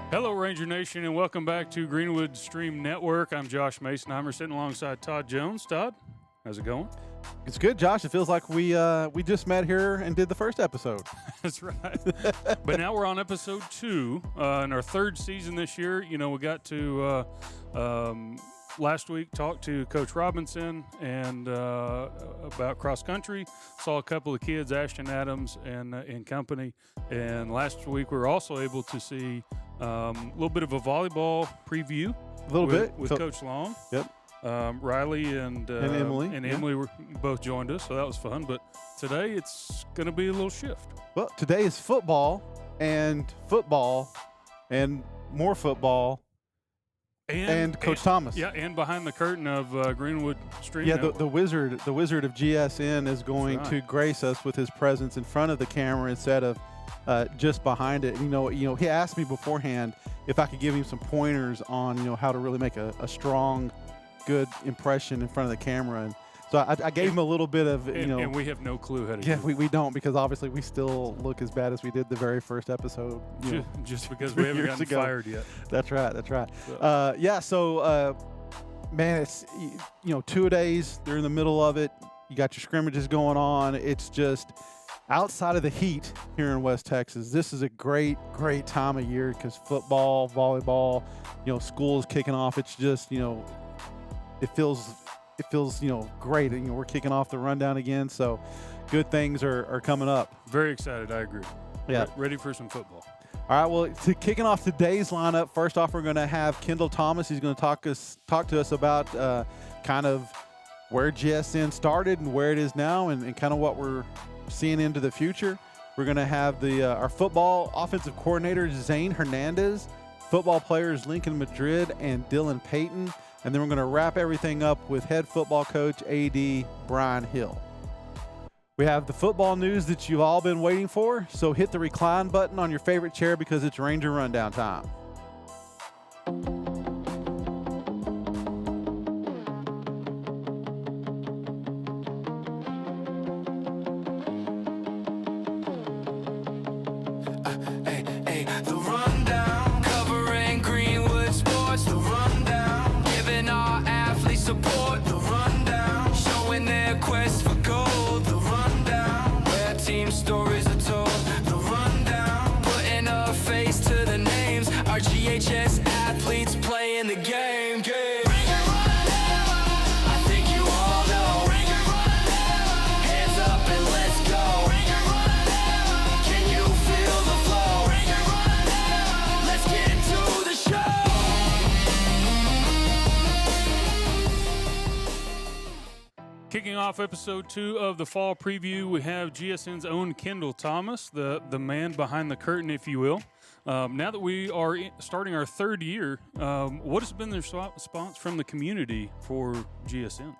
Hello, Ranger Nation, and welcome back to Greenwood Stream Network. I'm Josh Masonheimer, sitting alongside Todd Jones. Todd, how's it going? It's good, Josh. It feels like we just met here and did the first episode. That's right. But now we're on episode 2 in our third season this year. You know, we got to last week talk to Coach Robinson and about cross country. Saw a couple of kids, Ashton Adams and company. And last week we were also able to see a little bit of a volleyball preview. With Coach Long. Yep. Riley and Emily were both joined us, so that was fun. But today it's going to be a little shift. Well, today is football and more football and Coach Thomas. Yeah, and behind the curtain of Greenwood Stream. Yeah, Network. the wizard of GSN is going to grace us with his presence in front of the camera instead of just behind it. You know, he asked me beforehand if I could give him some pointers on how to really make a strong, good impression in front of the camera, and so I gave him a little bit of and we have no clue how to do it. we don't, because obviously we still look as bad as we did the very first episode. Just because we haven't gotten fired yet. That's right. So. Man, it's 2-a-days. They're in the middle of it. You got your scrimmages going on. It's just outside of the heat here in West Texas. This is a great time of year because football, volleyball, school is kicking off. It's just it feels great. We're kicking off the rundown again, so good things are coming up. Very excited. I agree. Yeah. Ready for some football. All right, well, kicking off today's lineup, first off, we're going to have Kendall Thomas. He's going to talk to us about kind of where GSN started and where it is now and kind of what we're seeing into the future. We're going to have our football offensive coordinator, Zane Hernandez, football players Lincoln Madrid and Dylan Payton, and then we're going to wrap everything up with head football coach, AD Brian Hill. We have the football news that you've all been waiting for, so hit the recline button on your favorite chair because it's Ranger Rundown time. The rundown, covering Greenwood sports. The rundown, giving our athletes support. The rundown, showing their quest for gold. The rundown, where team stories are told. The rundown, putting a face to the names. Our GHS athletes playing the game. I think you all know. Hands up and let's go. Can you feel the flow? Let's get to the show. Kicking off episode 2 of the fall preview, we have GSN's own Kendall Thomas, the man behind the curtain, if you will. Now that we are starting our third year, what has been the response from the community for GSN?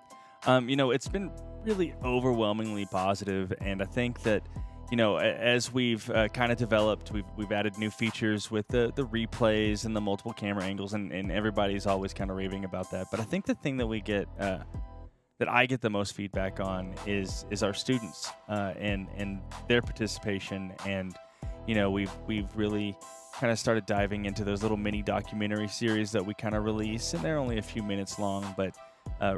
It's been really overwhelmingly positive, and I think that, as we've kind of developed, we've added new features with the replays and the multiple camera angles, and everybody's always kind of raving about that. But I think the thing that we get, that I get the most feedback on is our students and their participation, and we've really kind of started diving into those little mini documentary series that we kind of release, and they're only a few minutes long, but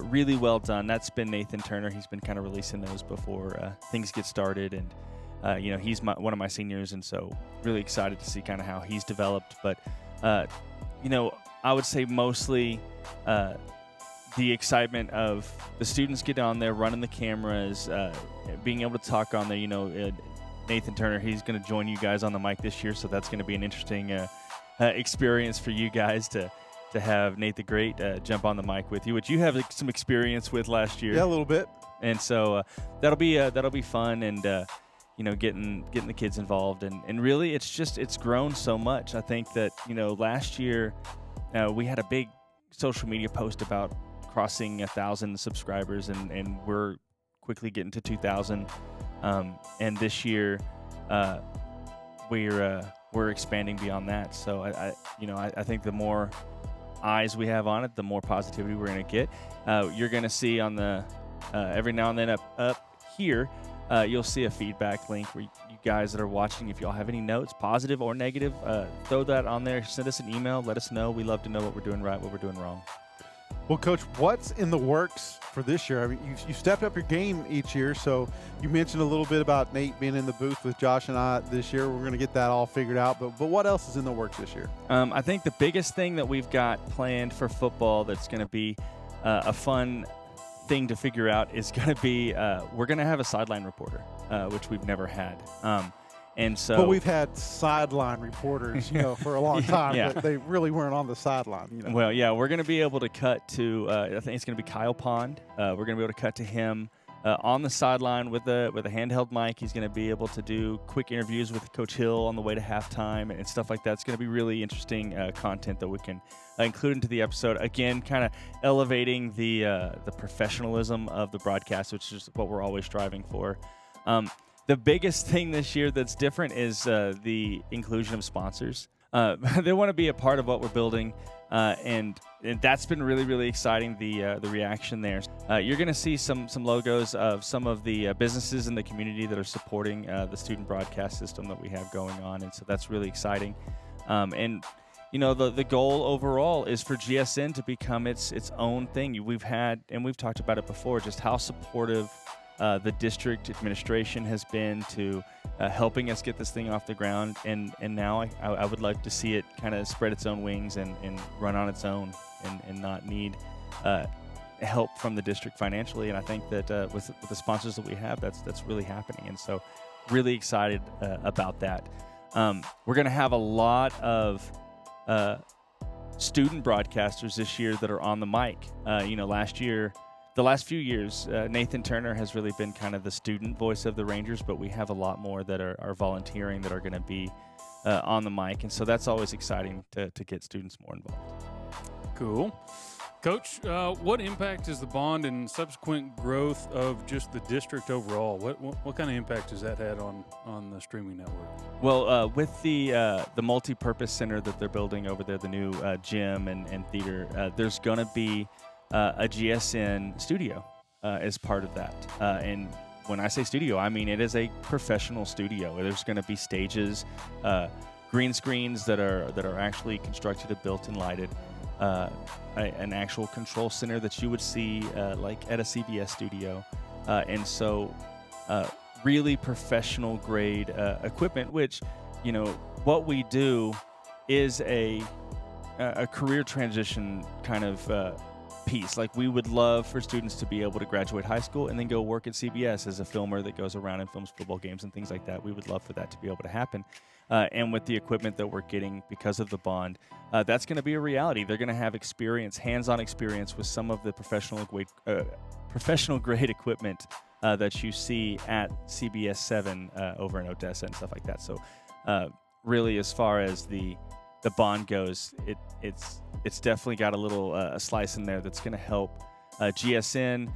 really well done. That's been Nathan Turner. He's been kind of releasing those before things get started, and he's one of my seniors, and so really excited to see kind of how he's developed. But I would say mostly the excitement of the students getting on there, running the cameras, being able to talk on there. Nathan Turner, he's going to join you guys on the mic this year, so that's going to be an interesting experience for you guys to have Nate the Great jump on the mic with you, which you have some experience with last year. Yeah, a little bit. And so that'll be fun, and getting the kids involved, and really it's grown so much. I think that last year we had a big social media post about crossing 1,000 subscribers, and we're quickly getting to 2,000. And this year, we're expanding beyond that. So I think the more eyes we have on it, the more positivity we're going to get. You're going to see on the every now and then up here, you'll see a feedback link where you guys that are watching, if y'all have any notes, positive or negative, throw that on there. Send us an email. Let us know. We love to know what we're doing right, what we're doing wrong. Well, Coach, what's in the works for this year? I mean, you stepped up your game each year, so you mentioned a little bit about Nate being in the booth with Josh and I this year. We're going to get that all figured out, but what else is in the works this year? I think the biggest thing that we've got planned for football that's going to be a fun thing to figure out is going to be we're going to have a sideline reporter, which we've never had. And so, but we've had sideline reporters, for a long time, Yeah. but they really weren't on the sideline. Well, yeah, we're going to be able to cut to. I think it's going to be Kyle Pond. We're going to be able to cut to him on the sideline with a handheld mic. He's going to be able to do quick interviews with Coach Hill on the way to halftime and stuff like that. It's going to be really interesting content that we can include into the episode. Again, kind of elevating the professionalism of the broadcast, which is what we're always striving for. The biggest thing this year that's different is the inclusion of sponsors. They want to be a part of what we're building, and that's been really, really exciting, the reaction there. You're going to see some logos of some of the businesses in the community that are supporting the student broadcast system that we have going on, and so that's really exciting. And the goal overall is for GSN to become its own thing. We've talked about it before, just how supportive the district administration has been to helping us get this thing off the ground, and now I would like to see it kind of spread its own wings and run on its own and not need help from the district financially. And I think that with the sponsors that we have, that's really happening, and so really excited about that. We're going to have a lot of student broadcasters this year that are on the mic. The last few years, Nathan Turner has really been kind of the student voice of the Rangers, but we have a lot more that are volunteering that are going to be on the mic, and so that's always exciting to get students more involved. Cool. Coach, what impact is the bond and subsequent growth of just the district overall? What kind of impact has that had on the streaming network? Well, with the multi-purpose center that they're building over there, the new gym and theater, there's going to be a GSN studio as part of that. And when I say studio, I mean it is a professional studio. There's going to be stages, green screens that are actually constructed and built and lighted, an actual control center that you would see like at a CBS studio. And so really professional grade equipment, which, what we do is a career transition kind of piece. Like, we would love for students to be able to graduate high school and then go work at CBS as a filmer that goes around and films football games and things like that. We would love for that to be able to happen. And with the equipment that we're getting because of the bond, that's going to be a reality. They're going to have hands-on experience with some of the professional grade equipment that you see at CBS 7 over in Odessa and stuff like that. So really, as far as the bond goes, it's definitely got a little a slice in there that's going to help GSN,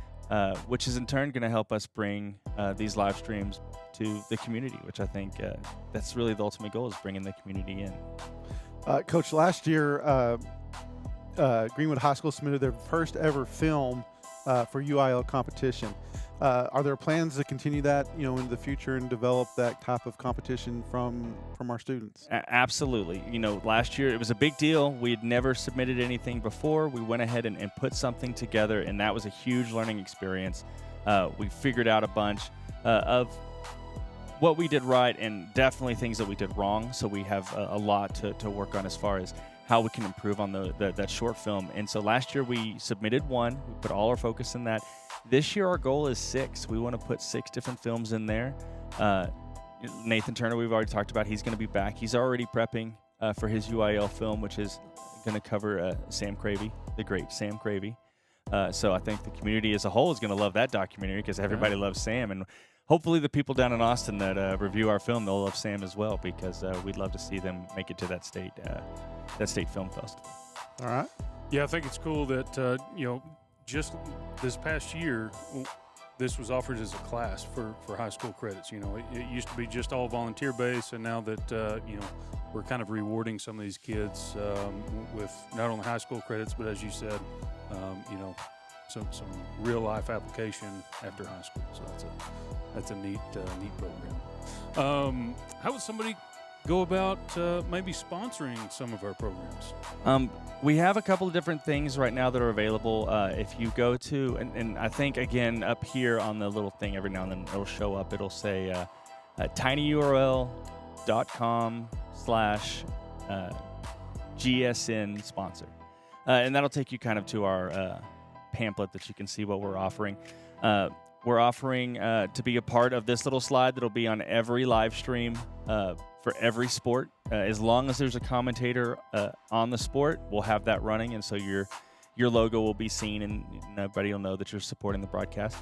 which is in turn going to help us bring these live streams to the community, which I think that's really the ultimate goal, is bringing the community in. Coach, last year, Greenwood High School submitted their first ever film for UIL competition. Are there plans to continue that, into the future and develop that type of competition from our students? Absolutely. Last year it was a big deal. We had never submitted anything before. We went ahead and put something together, and that was a huge learning experience. We figured out a bunch of what we did right and definitely things that we did wrong. So we have a lot to work on as far as how we can improve on that short film. And so last year we submitted one. We put all our focus in that. This year our goal is 6. We want to put 6 different films in there. Nathan Turner, we've already talked about. He's going to be back. He's already prepping for his UIL film, which is going to cover Sam Cravey, the great Sam Cravey. So I think the community as a whole is going to love that documentary because everybody loves Sam. And hopefully the people down in Austin that review our film, they'll love Sam as well, because we'd love to see them make it to that state film festival. All right. Yeah, I think it's cool that, just this past year, this was offered as a class for high school credits. It used to be just all volunteer based, and now that, we're kind of rewarding some of these kids with not only high school credits, but as you said, some real life application after high school. So that's a neat program. How would somebody go about maybe sponsoring some of our programs? We have a couple of different things right now that are available. If you go to, and I think, again, up here on the little thing every now and then it'll show up. It'll say tinyurl.com/GSN sponsor. And that'll take you kind of to our pamphlet that you can see what we're offering. We're offering to be a part of this little slide that'll be on every live stream for every sport. As long as there's a commentator on the sport, we'll have that running, and so your logo will be seen, and everybody will know that you're supporting the broadcast.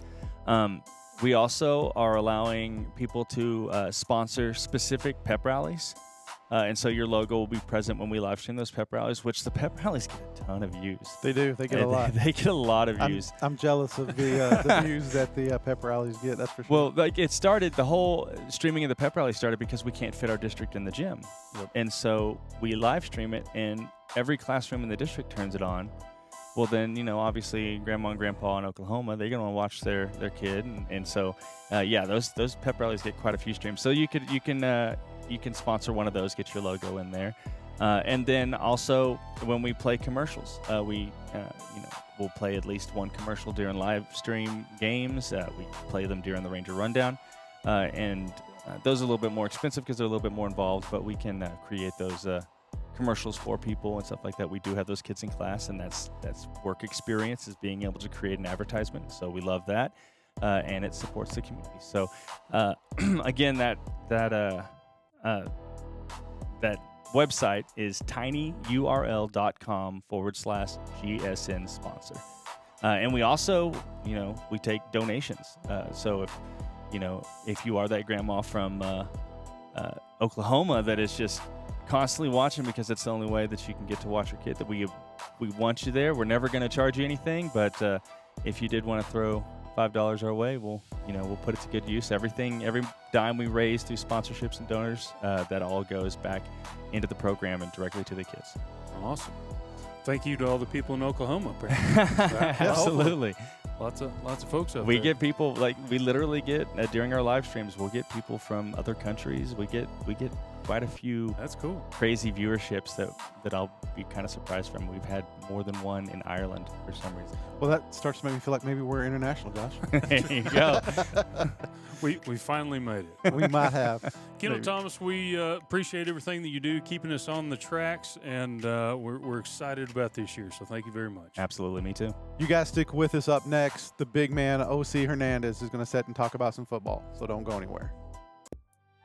We also are allowing people to sponsor specific pep rallies. And so your logo will be present when we live stream those pep rallies, which the pep rallies get a ton of views. They do. They get a lot. They get a lot of views. I'm jealous of the views that the pep rallies get. That's for sure. Well, like it started, the whole streaming of the pep rally started because we can't fit our district in the gym. Yep. And so we live stream it, and every classroom in the district turns it on. Well, then, obviously, grandma and grandpa in Oklahoma, they're going to watch their kid. And so, those pep rallies get quite a few streams. So you can sponsor one of those, get your logo in there. And then also when we play commercials, we'll play at least one commercial during live stream games. We play them during the Ranger Rundown. And those are a little bit more expensive because they're a little bit more involved, but we can create those commercials for people and stuff like that. We do have those kids in class, and that's work experience, is being able to create an advertisement. So we love that. And it supports the community. So again, that website is tinyurl.com/GSN sponsor. And we also, we take donations. So if you are that grandma from Oklahoma that is just constantly watching because it's the only way that you can get to watch your kid, that we want you there. We're never going to charge you anything, but if you did want to throw $5 our way, we'll put it to good use. Every dime we raise through sponsorships and donors, that all goes back into the program and directly to the kids. Awesome. Thank you to all the people in Oklahoma. Absolutely. Lots of folks out We there. get people, we literally get during our live streams, we'll get people from other countries. We get quite a few. That's cool. Crazy viewerships that I'll be kind of surprised from. We've had more than one in Ireland for some reason. Well, that starts to make me feel like maybe we're international, Josh. There you go. We finally made it. We might have. Kendall Maybe. Thomas, we appreciate everything that you do, keeping us on the tracks, and we're excited about this year. So thank you very much. Absolutely, me too. You guys stick with us. Up next, the big man, O.C. Hernandez, is going to sit and talk about some football. So don't go anywhere.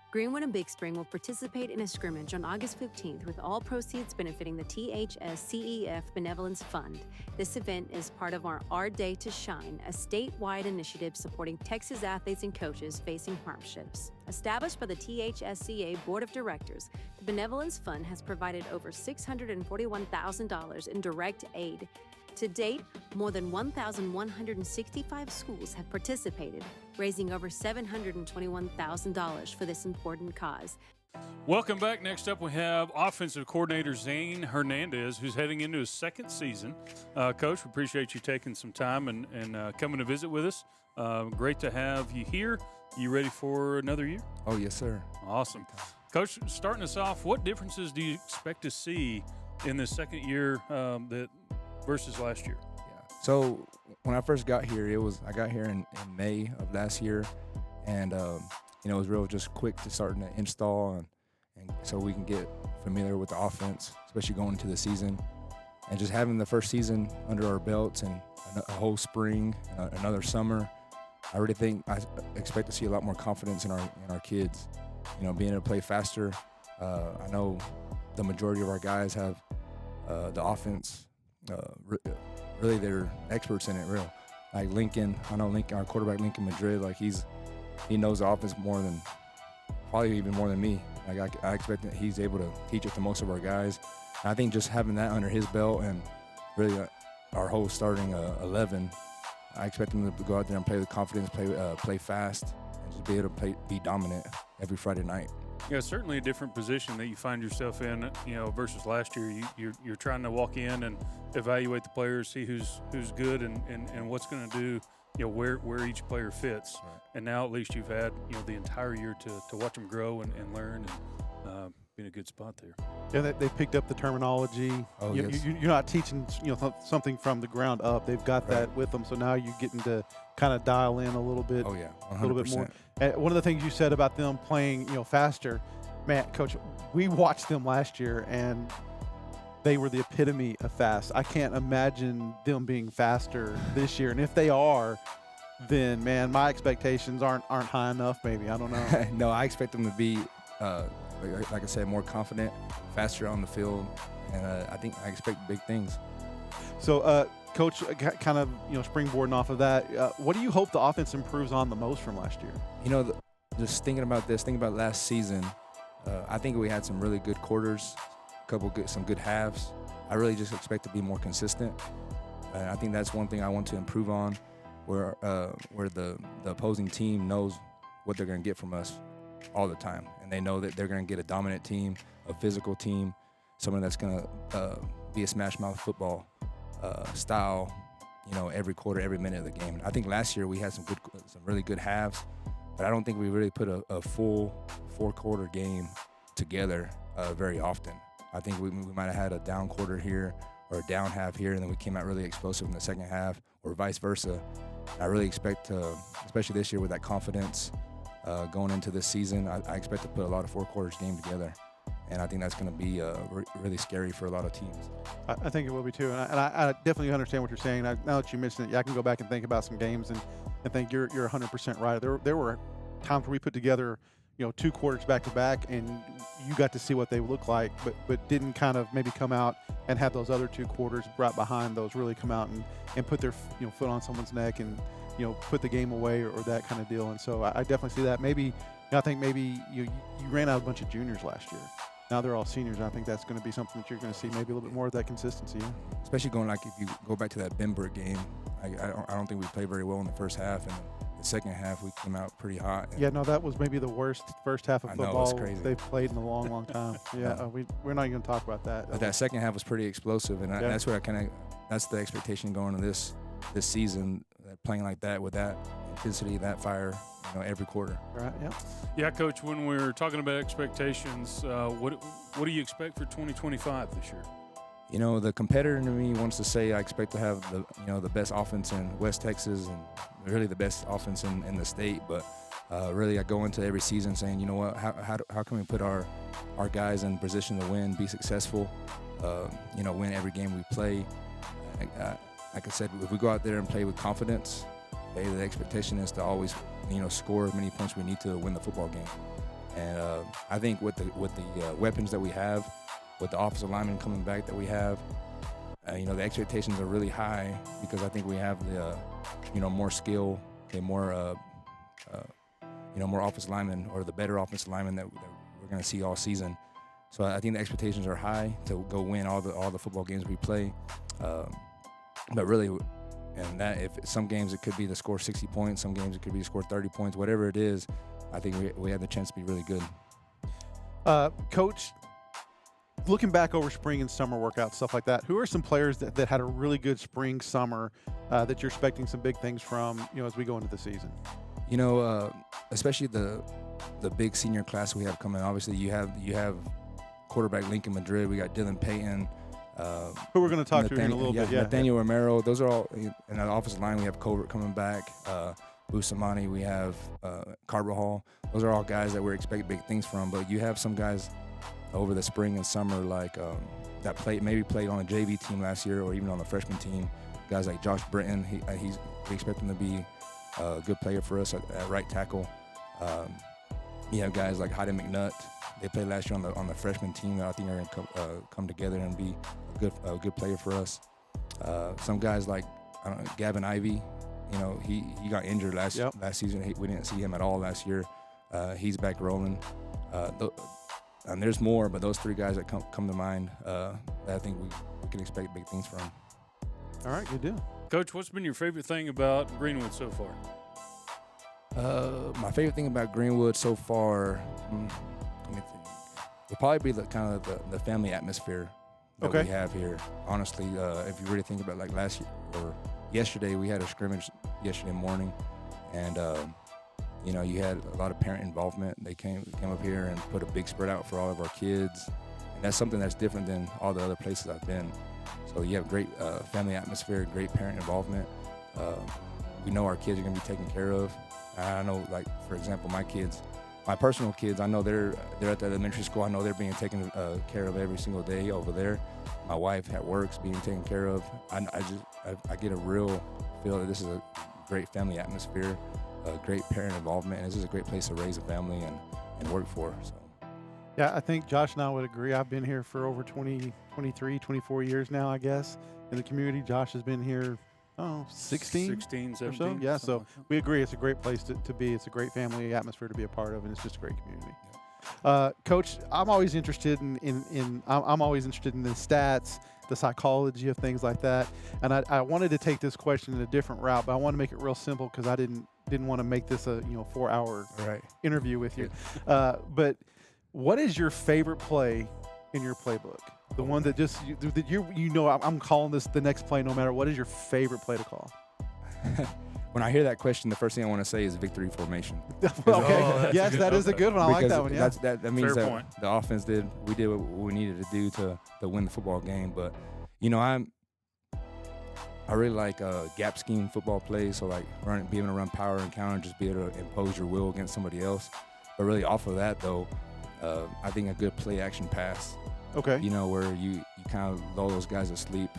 Greenwood and Big Spring will participate in a scrimmage on August 15th, with all proceeds benefiting the THSCEF Benevolence Fund. This event is part of our Day to Shine, a statewide initiative supporting Texas athletes and coaches facing hardships. Established by the THSCA Board of Directors, the Benevolence Fund has provided over $641,000 in direct aid. To date, more than 1,165 schools have participated, raising over $721,000 for this important cause. Welcome back. Next up, we have offensive coordinator Zane Hernandez, who's heading into his second season. Coach, we appreciate you taking some time and coming to visit with us. Great to have you here. You ready for another year? Oh, yes, sir. Awesome. Coach, starting us off, what differences do you expect to see in this second year versus last year? Yeah. So when I first got here, I got here in May of last year, and it was real just quick to starting to install and so we can get familiar with the offense, especially going into the season, and just having the first season under our belts and a whole spring, another summer. I really think I expect to see a lot more confidence in our kids. Being able to play faster. I know the majority of our guys have the offense. Really, they're experts in it. Real, like Lincoln. I know Lincoln, our quarterback Lincoln Madrid. Like he knows the offense probably even more than me. Like I expect that he's able to teach it to most of our guys. And I think just having that under his belt and really our whole starting 11, I expect him to go out there and play with confidence, play fast, and just be able to be dominant every Friday night. Yeah, certainly a different position that you find yourself in, versus last year. You're trying to walk in and evaluate the players, see who's good and what's going to do, where each player fits. Right. And now at least you've had, the entire year to watch them grow and learn and be in a good spot there. Yeah, they picked up the terminology. Oh, you, yes. you're not teaching something from the ground up. They've got that with them. So now you're getting to kind of dial in a little bit. Oh yeah, 100%. A little bit more. And one of the things you said about them playing, faster, man, Coach, we watched them last year and they were the epitome of fast. I can't imagine them being faster this year. And if they are, then man, my expectations aren't high enough. Maybe, I don't know. No, I expect them to be, like I said, more confident, faster on the field, and I expect big things. So, Coach, kind of springboarding off of that, what do you hope the offense improves on the most from last year? Just thinking about last season, I think we had some really good quarters, some good halves. I really just expect to be more consistent, and I think that's one thing I want to improve on, where the opposing team knows what they're going to get from us all the time, and they know that they're going to get a dominant team, a physical team, someone that's going to be a smash mouth football style, every quarter, every minute of the game. I think last year we had some really good halves, but I don't think we really put a full 4-quarter game together very often. I think we might have had a down quarter here or a down half here, and then we came out really explosive in the second half, or vice versa. I really expect to, especially this year with that confidence going into this season, I expect to put a lot of 4 quarters game together. And I think that's going to be really scary for a lot of teams. I think it will be too. And I definitely understand what you're saying. Now that you mentioned it, I can go back and think about some games and think you're 100% right. There were times where we put together, 2 quarters back to back, and you got to see what they look like, but didn't kind of maybe come out and have those other 2 quarters right behind those really come out and put their foot on someone's neck and put the game away or that kind of deal. And so I definitely see that. I think maybe you ran out a bunch of juniors last year. Now they're all seniors. I think that's going to be something that you're going to see, maybe a little bit more of that consistency. Especially if you go back to that Benberg game, I don't think we played very well in the first half, and the second half we came out pretty hot. Yeah, no, that was maybe the worst first half of football they've played in a long, long time. Yeah, we're not even going to talk about that. But that second half was pretty explosive, and that's what that's the expectation going into this season, playing like that with that intensity, that fire, every quarter. Right. Yeah. Yeah, Coach. When we're talking about expectations, what do you expect for 2025 this year? The competitor in me wants to say I expect to have the best offense in West Texas and really the best offense in the state. But really, I go into every season saying, how can we put our guys in position to win, be successful, win every game we play. Like I said, if we go out there and play with confidence, the expectation is to always, score as many points we need to win the football game. And I think with the weapons that we have, with the offensive linemen coming back that we have, the expectations are really high because I think we have the, more skill, more offensive linemen, or the better offensive linemen that we're going to see all season. So I think the expectations are high to go win all the football games we play. But really, and that if some games it could be to score 60 points, some games it could be to score 30 points, whatever it is, I think we have the chance to be really good. Coach, looking back over spring and summer workouts, stuff like that, who are some players that had a really good spring, summer that you're expecting some big things from, as we go into the season? Especially the big senior class we have coming. Obviously, you have quarterback Lincoln Madrid. We got Dylan Payton. Who we're going to talk to in a little bit. Yeah, Nathaniel Romero. Those are all in the offensive line. We have Covert coming back. Busamani. We have Carbajal. Those are all guys that we're expecting big things from. But you have some guys over the spring and summer that played on a JV team last year or even on the freshman team. Guys like Josh Britton. We expect him to be a good player for us at right tackle. You have guys like Hayden McNutt. They played last year on the freshman team that I think are going to come together and be a good player for us. Some guys like Gavin Ivey, he got injured last season. We didn't see him at all last year. He's back rolling. And there's more, but those 3 guys that come to mind that I think we can expect big things from. All right, good deal. Coach, what's been your favorite thing about Greenwood so far? My favorite thing about Greenwood so far, It'll probably be the kind of the family atmosphere that Okay. we have here. Honestly, if you really think about like last year or yesterday, we had a scrimmage yesterday morning, and you know, you had a lot of parent involvement. They came up here and put a big spread out for all of our kids, and that's something that's different than all the other places I've been. So you have great family atmosphere, great parent involvement. We know our kids are gonna be taken care of. I know, like for example, my personal kids, I know they're at the elementary school. I know they're being taken care of every single day over there. My wife at work's being taken care of. I get a real feel that this is a great family atmosphere, a great parent involvement, and this is a great place to raise a family and work for. So. Yeah, I think Josh and I would agree. I've been here for over 23, 24 years now, I guess, in the community. Josh has been here, 16 17. or so. Yeah, so we agree it's a great place to be. It's a great family atmosphere to be a part of, and it's just a great community. Coach, I'm always interested I'm always interested in the stats, the psychology of things like that. And I wanted to take this question in a different route, but I want to make it real simple because I didn't want to make this a 4-hour interview with you. But what is your favorite play in your playbook? The one that just I'm calling this the next play no matter what. Is your favorite play to call? When I hear that question, the first thing I want to say is victory formation. Okay. Yes, that is a good one. I like that one. Yeah. That means Fair that point. the offense did what we needed to do to win the football game. But I really like gap scheme football plays. So like being able to run power and counter, just be able to impose your will against somebody else. But really off of that though, I think a good play action pass. Okay. Where you kind of lull those guys to sleep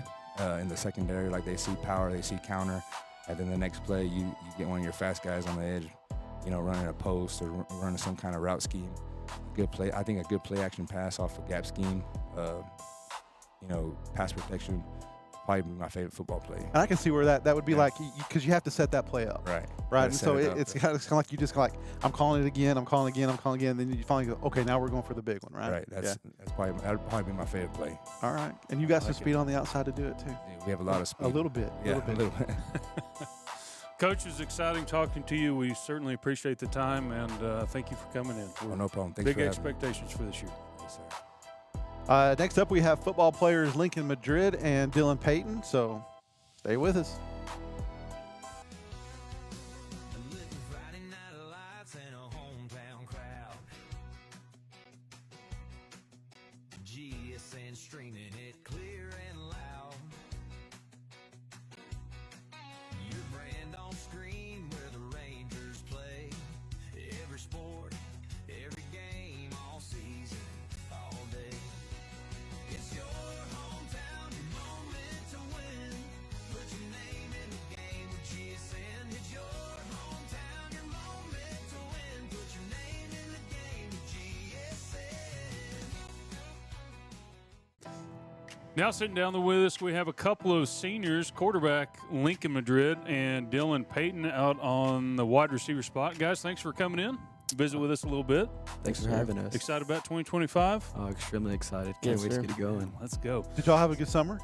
in the secondary, like they see power, they see counter. And then the next play, you get one of your fast guys on the edge, running a post or running some kind of route scheme. Good play. I think a good play action pass off a gap scheme, pass protection, probably be my favorite football play. And I can see where that would be like, because you have to set that play up. Right. And so it's kind of like you just like, I'm calling it again, I'm calling again, and then you finally go, okay, now we're going for the big one, right? Right. That'd probably be my favorite play. All right. And you got some speed on the outside to do it too. Yeah, we have a lot of speed. A little bit. Yeah, a little bit. Coach, it was exciting talking to you. We certainly appreciate the time, and thank you for coming in. Oh, no problem. Thanks big for having me. expectations for this year. Yes, sir. Next up, we have football players Lincoln Madrid and Dylan Payton. So stay with us. Friday night lights and a hometown crowd. GSN streaming it clear and loud. Your brand on screen where the Rangers play. Every sport, every game, all season, all day. It's your hometown, your moment to win. Put your name in the game with GSN. It's your hometown, your moment to win. Put your name in the game with GSN. Now sitting down with us, we have a couple of seniors, quarterback Lincoln Madrid and Dylan Payton out on the wide receiver spot. Guys, thanks for coming in. Visit with us a little bit. Thanks for having us. Excited about 2025? Oh, extremely excited. Can't Yes, wait sir. to get it going. Let's go. Did y'all have a good summer?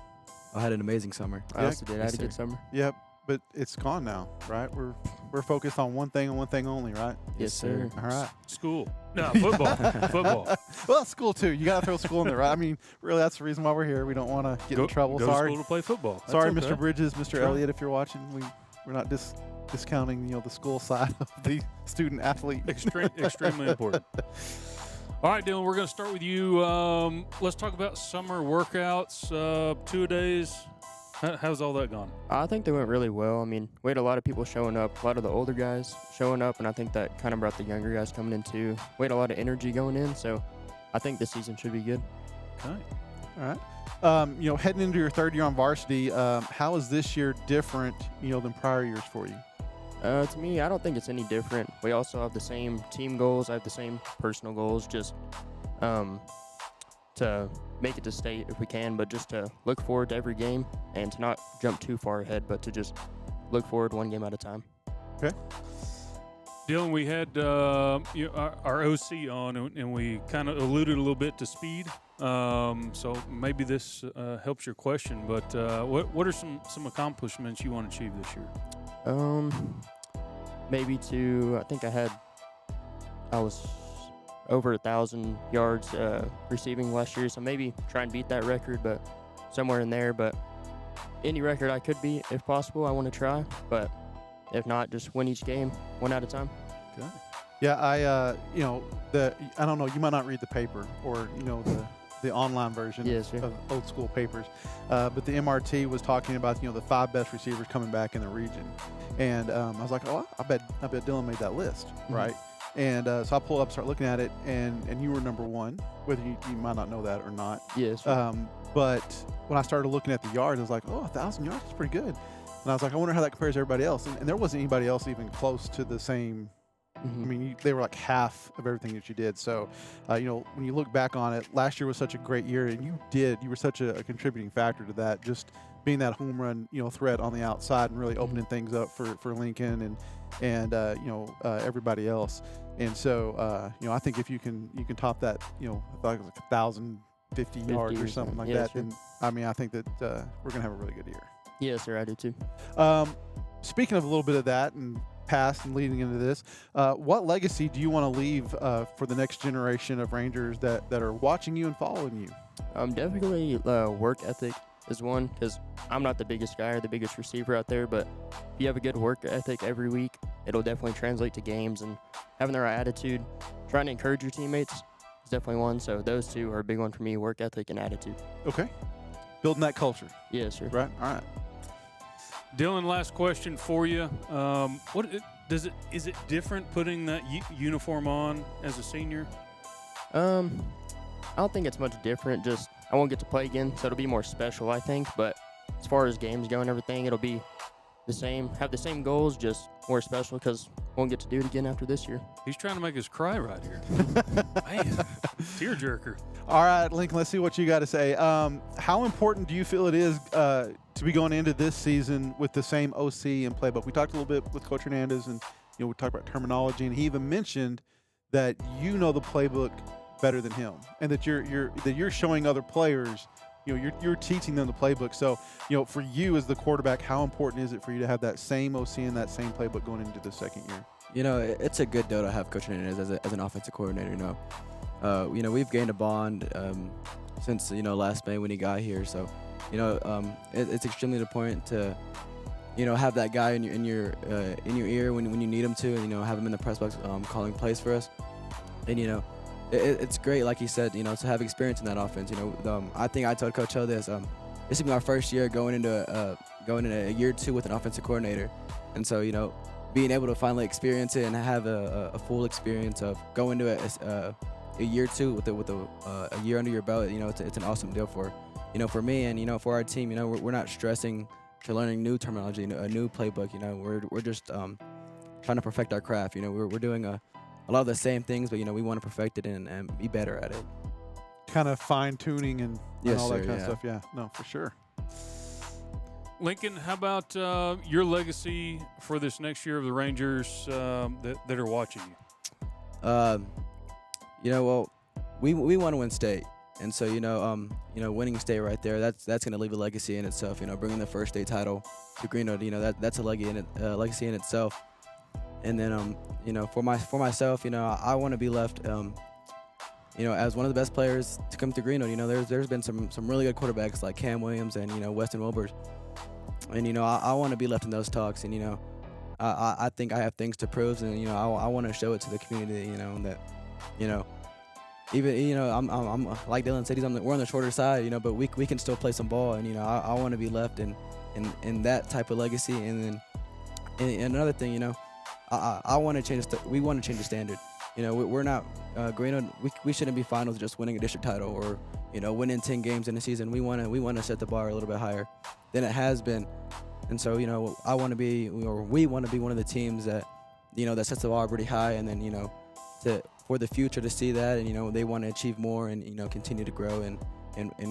I had an amazing summer. I also did. I had Yes, a good sir. summer. Yep. But it's gone now, right? We're focused on one thing and one thing only, right? Yes, sir. All right. School. No, football. Football. Well, school too. You got to throw school in there, right? I mean, really, that's the reason why we're here. We don't want to get in trouble. Go Sorry. to school to play football. That's Sorry, okay. Mr. Bridges, Mr. Sure. Elliott, if you're watching. We're not discounting, the school side of the student athlete. Extremely important. All right, Dylan, we're going to start with you. Let's talk about summer workouts, 2-a-days. How's all that gone? I think they went really well. I mean, we had a lot of people showing up, a lot of the older guys showing up, and I think that kind of brought the younger guys coming in too. We had a lot of energy going in, so I think this season should be good. Okay. All right. Heading into your third year on varsity, how is this year different, than prior years for you? To me, I don't think it's any different. We also have the same team goals. I have the same personal goals, just to make it to state if we can, but just to look forward to every game and to not jump too far ahead, but to just look forward one game at a time. Okay. Dylan, we had our OC on, and we kind of alluded a little bit to speed. So maybe this helps your question, but what are some accomplishments you want to achieve this year? Maybe I was over 1,000 yards receiving last year, so maybe try and beat that record, but somewhere in there. But any record I could beat, if possible, I want to try. But if not, just win each game one at a time. Okay. Yeah, I don't know, you might not read the paper or, the online version Yes, sir. of old school papers. But the MRT was talking about, the 5 best receivers coming back in the region. And I was like, oh, I bet Dylan made that list, right? And so I pulled up, start looking at it, and you were number 1, whether you might not know that or not. Yes. But when I started looking at the yards, I was like, oh, 1,000 yards is pretty good. And I was like, I wonder how that compares to everybody else. And there wasn't anybody else even close to the same. I mean, they were like half of everything that you did. So, when you look back on it, last year was such a great year, and you were such a contributing factor to that, just being that home run, threat on the outside and really opening things up for Lincoln and everybody else. And so, I think if you can top that, I thought it was like 1,050 yards or something like that, then I think that we're gonna have a really good year. Yes, sir, I do too. Speaking of a little bit of that and past and leading into this, what legacy do you want to leave for the next generation of Rangers that are watching you and following you? Definitely work ethic is one, because I'm not the biggest guy or the biggest receiver out there, but if you have a good work ethic every week, it'll definitely translate to games. And having the right attitude, trying to encourage your teammates is definitely one. So those two are a big one for me, work ethic and attitude. Okay. Building that culture. Yes, sir. Right? All right. Dylan, last question for you. Is it different putting that uniform on as a senior? I don't think it's much different. Just I won't get to play again, so it'll be more special, I think. But as far as games go and everything, it'll be the same. Have the same goals, just more special because won't get to do it again after this year. He's trying to make us cry right here. Man, tearjerker. All right, Lincoln, let's see what you got to say. How important do you feel it is to be going into this season with the same OC and playbook? We talked a little bit with Coach Hernandez, and we talked about terminology, and he even mentioned that you know the playbook better than him, and that you're showing other players, you're teaching them the playbook. So, for you as the quarterback, how important is it for you to have that same OC and that same playbook going into the second year? It's a good deal to have Coach Hernandez as an offensive coordinator. We've gained a bond since last May when he got here. So, it's extremely important to have that guy in your ear when you need him to, and have him in the press box calling plays for us. And it's great, like he said, to have experience in that offense. I think I told Coach Hill this. This will be my first year going into a year 2 with an offensive coordinator, and so being able to finally experience it and have a full experience of going to a year 2 with a year under your belt, it's an awesome deal for me and for our team. We're not stressing to learning new terminology, a new playbook. We're just trying to perfect our craft. We're doing a lot of the same things, but we want to perfect it and be better at it. Kind of fine tuning and all that kind of stuff. Yeah, no, for sure. Lincoln, how about your legacy for this next year of the Rangers that are watching you? Well, we want to win state, and so winning state right there, that's going to leave a legacy in itself. Bringing the first state title to Greenwood, that's a legacy in itself. And then for myself, I want to be left as one of the best players to come to Greenwood. There's been some really good quarterbacks like Cam Williams and Weston Wilbers, and I want to be left in those talks. And I think I have things to prove, and I want to show it to the community. That even I'm like Dylan said, we're on the shorter side, but we can still play some ball, and I want to be left in that type of legacy. And then and another thing, I want to change. We want to change the standard. We're not Greenwood. We shouldn't be fine with just winning a district title or winning 10 games in a season. We want to set the bar a little bit higher than it has been. And so I want to be, or we want to be one of the teams that that sets the bar pretty high, and then for the future to see that, and they want to achieve more and continue to grow in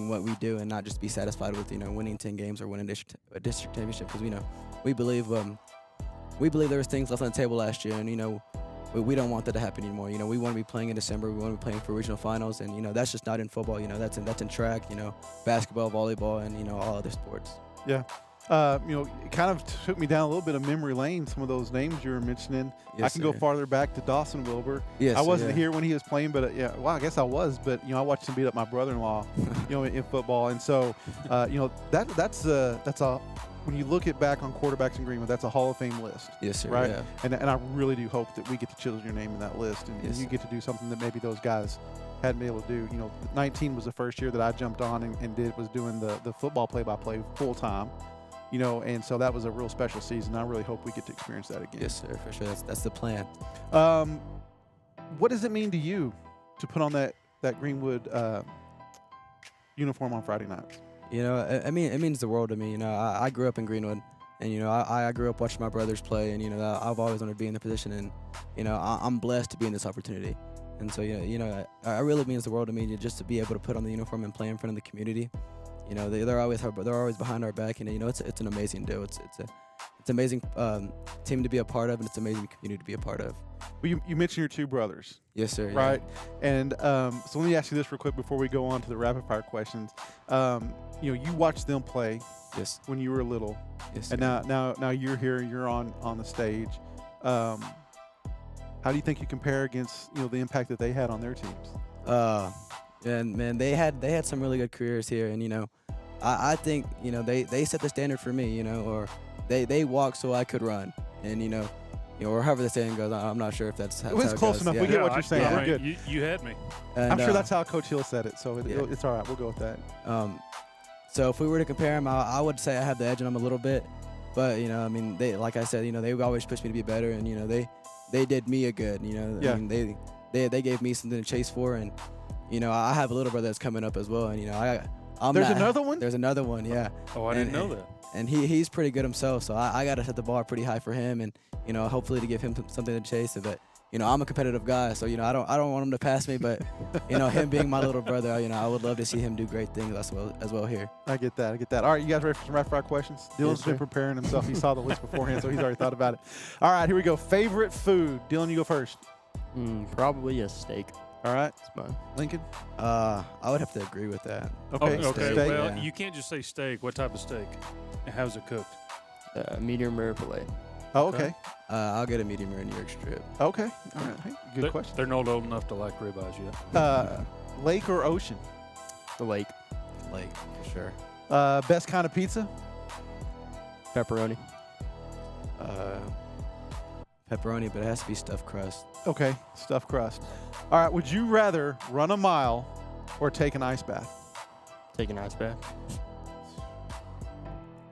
what we do, and not just be satisfied with winning 10 games or winning a district championship, because we believe there was things left on the table last year, and we don't want that to happen anymore. We want to be playing in December. We want to be playing for regional finals, and that's just not in football. That's in track, basketball, volleyball, and all other sports. Yeah. It kind of took me down a little bit of memory lane, some of those names you were mentioning. Yes, I can go sir. farther back to Dawson Wilbur. Yes, I sir, wasn't yeah. here when he was playing, but I guess I was. But I watched him beat up my brother-in-law, in football, and so that's a when you look back on quarterbacks in Greenwood, that's a Hall of Fame list. Yes, sir. Right. Yeah. And I really do hope that we get to chisel your name in that list, and Yes, you sir. get to do something that maybe those guys hadn't been able to do. 19 was the first year that I jumped on and was doing the football play-by-play full time. And so that was a real special season. I really hope we get to experience that again. Yes, sir. For sure. That's the plan. What does it mean to you to put on that Greenwood uniform on Friday nights? It means the world to me. I grew up in Greenwood, and I grew up watching my brothers play, and I've always wanted to be in the position, and I'm blessed to be in this opportunity. And so it really means the world to me just to be able to put on the uniform and play in front of the community. They're always behind our back, and it's an amazing deal. It's amazing team to be a part of, and it's an amazing community to be a part of. Well, you mentioned your two brothers. Yes, sir. yeah. Right. And so let me ask you this real quick before we go on to the rapid fire questions. You watched them play Yes. when you were little, Yes. and sir. now you're here. You're on the stage. How do you think you compare against the impact that they had on their teams? And man, they had some really good careers here, and I think they set the standard for me, or they walked so I could run, and or however the saying goes. I'm not sure if that's how It's it close goes. enough. Yeah. We get what you're saying. Yeah. We're good. You had me. And, I'm sure that's how Coach Hill said it, so yeah. it's all right. We'll go with that. So if we were to compare them, I would say I have the edge on them a little bit, but they, like I said, they always push me to be better, and they did me a good. Yeah. I mean, they gave me something to chase for, and I have a little brother that's coming up as well, and There's another one? There's another one, yeah. Oh, I didn't know that. And he's pretty good himself, so I got to set the bar pretty high for him, and hopefully to give him something to chase. But I'm a competitive guy, so I don't want him to pass me. But him being my little brother, I would love to see him do great things as well here. I get that. All right, you guys ready for some rapid fire questions? Dylan's been sir. preparing himself. He saw the list beforehand, so he's already thought about it. All right, here we go. Favorite food? Dylan, you go first. Probably a steak. All right, It's mine. Lincoln. I would have to agree with that. Okay. Okay. Steak. Well, yeah. you can't just say steak. What type of steak? And how's it cooked? Medium rare filet. Oh, okay. I'll get a medium rare New York strip. Okay. All right. Hey, good question. They're not old enough to like ribeyes yet. Lake or ocean? The lake. Like for sure. Best kind of pizza? Pepperoni. Pepperoni, but it has to be stuffed crust. Okay, stuffed crust. All right, would you rather run a mile or take an ice bath? Take an ice bath.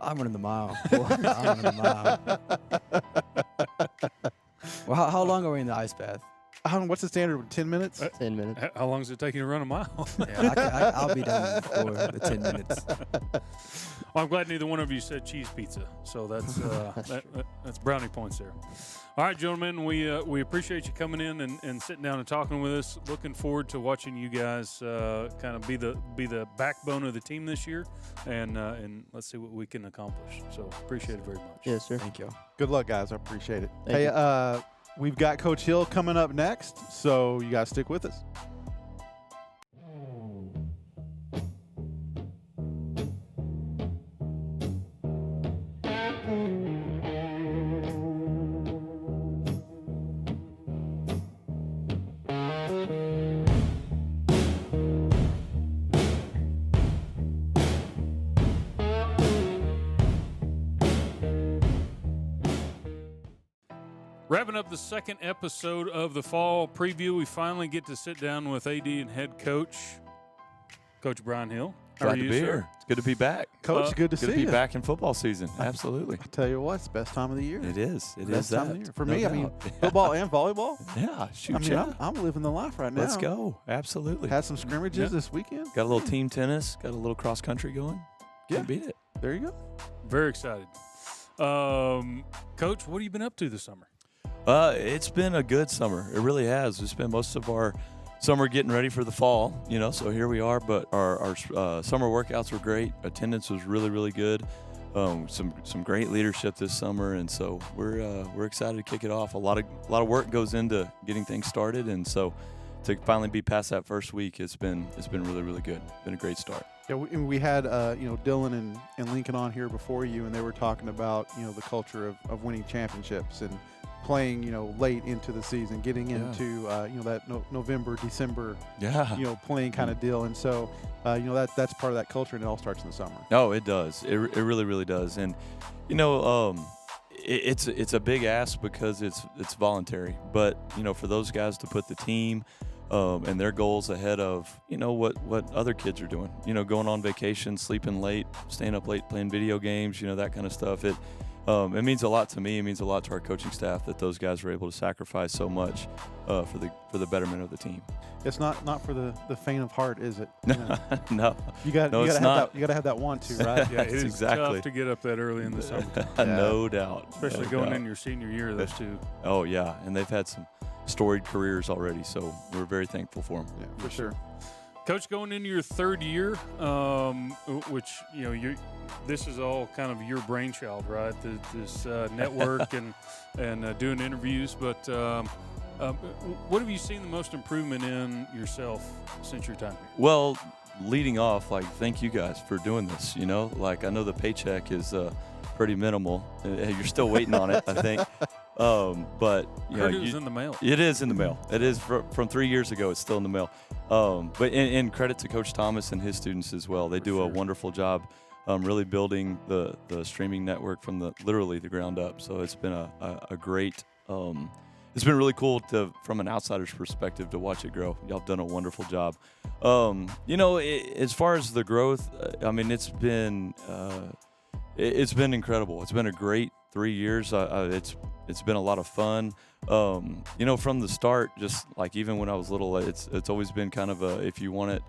I'm running the mile. I'm running the mile. Well, how long are we in the ice bath? What's the standard? 10 minutes? 10 minutes. How long does it take you to run a mile? Yeah, I'll be done before the 10 minutes. Well, I'm glad neither one of you said cheese pizza. So that's that's brownie points there. All right, gentlemen, we appreciate you coming in and sitting down and talking with us. Looking forward to watching you guys kind of be the backbone of the team this year, and let's see what we can accomplish. So appreciate it very much. Yes, sir. Thank you. Good luck, guys. I appreciate it. Thank Hey, you. we've got Coach Hill coming up next, so you guys stick with us. Wrapping up the second episode of the fall preview, we finally get to sit down with AD and head coach, Coach Brian Hill. How Glad are to you, be sir? here. It's good to be back. Coach, good to Good see to be you. back in football season. Absolutely. I tell you what, it's the best time of the year. It is. It Best is time that. of the year. For No me, I mean, doubt. football and volleyball. Yeah, shoot, I mean, yeah. I'm living the life right now. Let's go. Absolutely. Had some scrimmages this weekend. Got a little team tennis. Got a little cross country going. Yeah. Can't beat it. There you go. Very excited. Coach, what have you been up to this summer? It's been a good summer. It really has. We spent most of our summer getting ready for the fall, so here we are. But our summer workouts were great. Attendance was really, really good. Some great leadership this summer, and so we're excited to kick it off. A lot of work goes into getting things started, and so to finally be past that first week, it's been really, really good. Been a great start. Yeah, we had Dylan and Lincoln on here before you, and they were talking about the culture of winning championships and playing late into the season, getting into that November, December playing kind of deal, and so that's part of that culture, and it all starts in the summer. No, it does. It really, really does, and it's a big ask because it's voluntary, but for those guys to put the team and their goals ahead of what other kids are doing, going on vacation, sleeping late, staying up late, playing video games, that kind of stuff. It means a lot to me. It means a lot to our coaching staff that those guys were able to sacrifice so much for the betterment of the team. It's not for the faint of heart, is it? No. You got to have that want to, right? Yeah, it is exactly tough to get up that early in the summer. No doubt. Especially going in your senior year, those two. Oh yeah, and they've had some storied careers already, so we're very thankful for them. Yeah, for sure. Coach, going into your third year, which this is all kind of your brainchild, right? This network and doing interviews. But what have you seen the most improvement in yourself since your time here? Well, leading off, thank you guys for doing this. I know the paycheck is pretty minimal. You're still waiting on it, I think. But it was in the mail. It is in the mail. It is from 3 years ago. It's still in the mail. But in credit to Coach Thomas and his students as well. They do a wonderful job, really building the streaming network from literally the ground up. So it's been a great. It's been really cool from an outsider's perspective to watch it grow. Y'all have done a wonderful job. As far as the growth, it's been incredible. It's been a great 3 years. It's been a lot of fun. From the start, just even when I was little, it's always been kind of if you want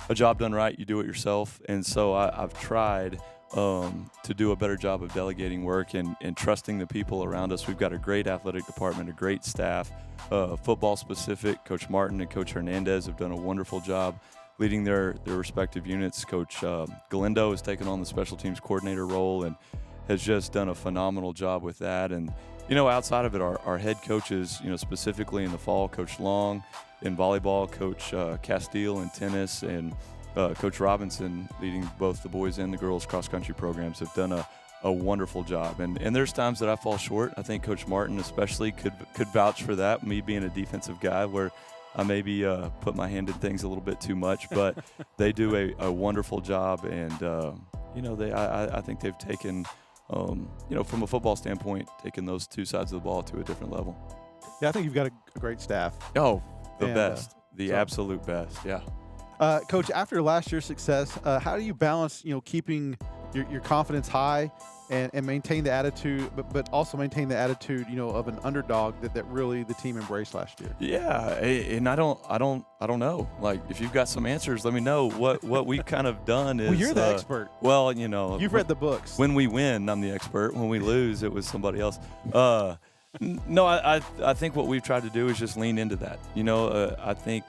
a job done right, you do it yourself. And so I've tried to do a better job of delegating work and trusting the people around us. We've got a great athletic department, a great staff, football specific. Coach Martin and Coach Hernandez have done a wonderful job leading their respective units. Coach Galindo has taken on the special teams coordinator role and has just done a phenomenal job with that. And outside of it, our head coaches, specifically in the fall, Coach Long in volleyball, Coach Castile in tennis, and Coach Robinson leading both the boys and the girls cross-country programs have done a wonderful job. And there's times that I fall short. I think Coach Martin especially could vouch for that, me being a defensive guy, where I maybe put my hand in things a little bit too much. But they do a wonderful job, and I think they've taken from a football standpoint, taking those two sides of the ball to a different level. Yeah, I think you've got a great staff. Oh, the best. The absolute best, yeah. Coach, after last year's success, how do you balance, keeping your confidence high and maintain the attitude, but also maintain the attitude, of an underdog that really the team embraced last year? Yeah, and I don't know. If you've got some answers, let me know. What we've kind of done is. Well, you're the expert. Well, you've read the books. When we win, I'm the expert. When we lose, it was somebody else. No, I think what we've tried to do is just lean into that. I think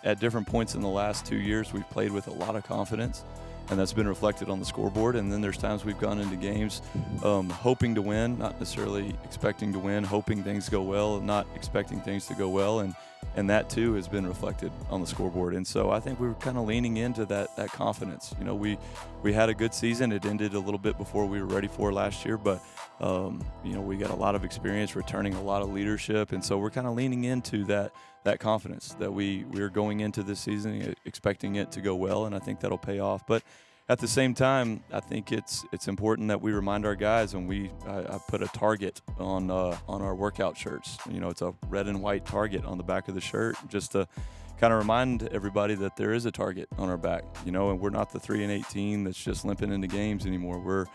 at different points in the last 2 years, we've played with a lot of confidence, and that's been reflected on the scoreboard. And then there's times we've gone into games hoping to win, not necessarily expecting to win, hoping things go well, not expecting things to go well. And that, too, has been reflected on the scoreboard. And so I think we were kind of leaning into that confidence. We had a good season. It ended a little bit before we were ready for last year, but we got a lot of experience, returning a lot of leadership. And so we're kind of leaning into that confidence that we're going into this season expecting it to go well, and I think that'll pay off. But at the same time, I think it's important that we remind our guys, and I put a target on our workout shirts. It's a red and white target on the back of the shirt, just to kind of remind everybody that there is a target on our back. And we're not the 3-8 team that's just limping into games anymore. We're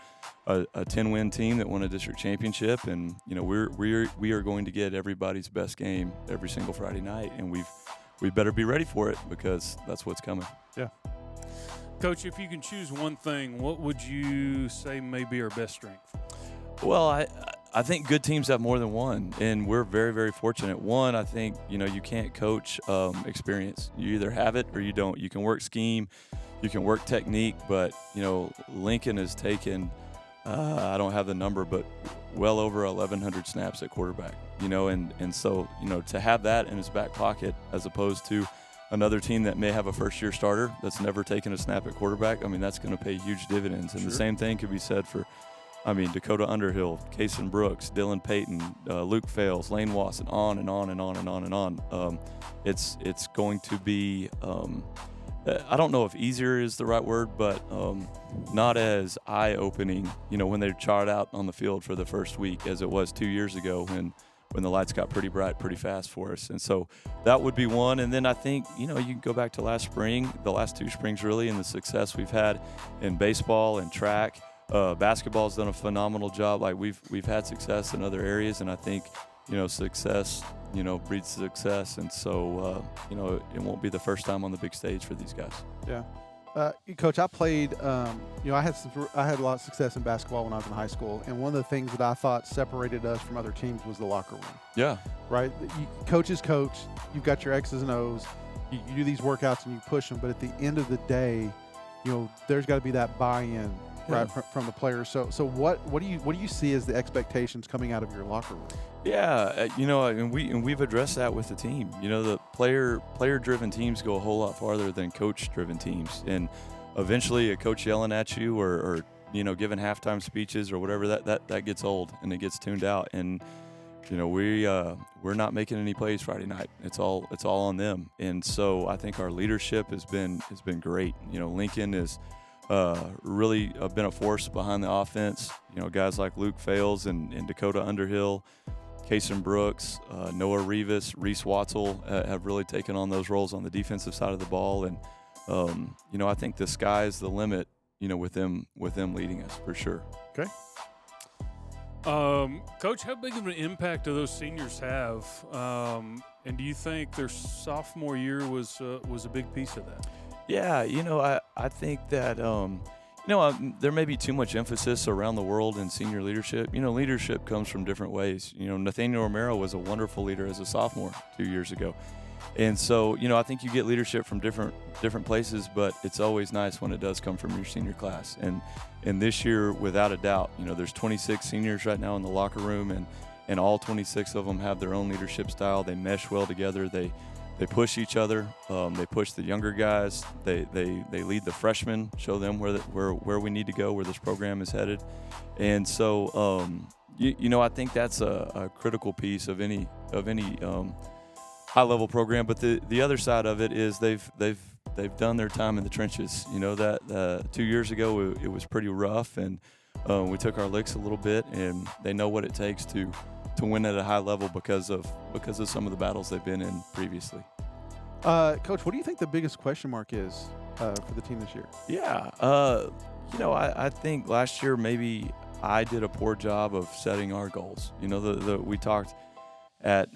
a 10-win team that won a district championship, and we are going to get everybody's best game every single Friday night, and we better be ready for it, because that's what's coming. Yeah. Coach, if you can choose one thing, what would you say may be our best strength? Well, I think good teams have more than one, and we're very, very fortunate. One, I think, you can't coach experience. You either have it or you don't. You can work scheme, you can work technique, but, Lincoln has taken I don't have the number, but well over 1,100 snaps at quarterback, and so, to have that in his back pocket as opposed to another team that may have a first-year starter that's never taken a snap at quarterback, that's going to pay huge dividends. And the same thing could be said for, Dakota Underhill, Kason Brooks, Dylan Payton, Luke Fales, Lane Watson, on and on and on and on and on. It's going to be, I don't know if easier is the right word, but not as eye-opening, when they're charted out on the field for the first week as it was 2 years ago when the lights got pretty bright pretty fast for us. And so that would be one. And then I think, you can go back to last spring, the last 2 springs really, and the success we've had in baseball and track. Basketball's done a phenomenal job. Like we've had success in other areas, and I think, success, breeds success. And so, it won't be the first time on the big stage for these guys. Yeah. Coach, I played, I had a lot of success in basketball when I was in high school, and one of the things that I thought separated us from other teams was the locker room. Yeah. Right? Coaches coach, you've got your X's and O's, you do these workouts and you push them, but at the end of the day, there's got to be that buy-in, right, from the players. So what do you see as the expectations coming out of your locker room? Yeah, and we've addressed that with the team. The player-driven teams go a whole lot farther than coach-driven teams. And eventually, a coach yelling at you or giving halftime speeches or whatever, that gets old and it gets tuned out. And we're not making any plays Friday night. It's all on them. And so I think our leadership has been great. Lincoln is really been a force behind the offense. Guys like Luke Fales and Dakota Underhill, Kason Brooks, Noah Rivas, Reese Watzel have really taken on those roles on the defensive side of the ball. And, I think the sky's the limit, with them leading us for sure. Okay. Coach, how big of an impact do those seniors have? And do you think their sophomore year was a big piece of that? Yeah, I think that, there may be too much emphasis around the world in senior leadership. Leadership comes from different ways. Nathaniel Romero was a wonderful leader as a sophomore 2 years ago. And so, I think you get leadership from different places, but it's always nice when it does come from your senior class. And this year, without a doubt, there's 26 seniors right now in the locker room, and all 26 of them have their own leadership style. They mesh well together. They push each other. They push the younger guys. They lead the freshmen, show them where we need to go, where this program is headed. And so, I think that's a critical piece of any high-level program. But the other side of it is they've done their time in the trenches. That 2 years ago it was pretty rough, and we took our licks a little bit, and they know what it takes to win at a high level because of some of the battles they've been in previously. Coach, what do you think the biggest question mark is for the team this year? Yeah, I think last year maybe I did a poor job of setting our goals. We talked at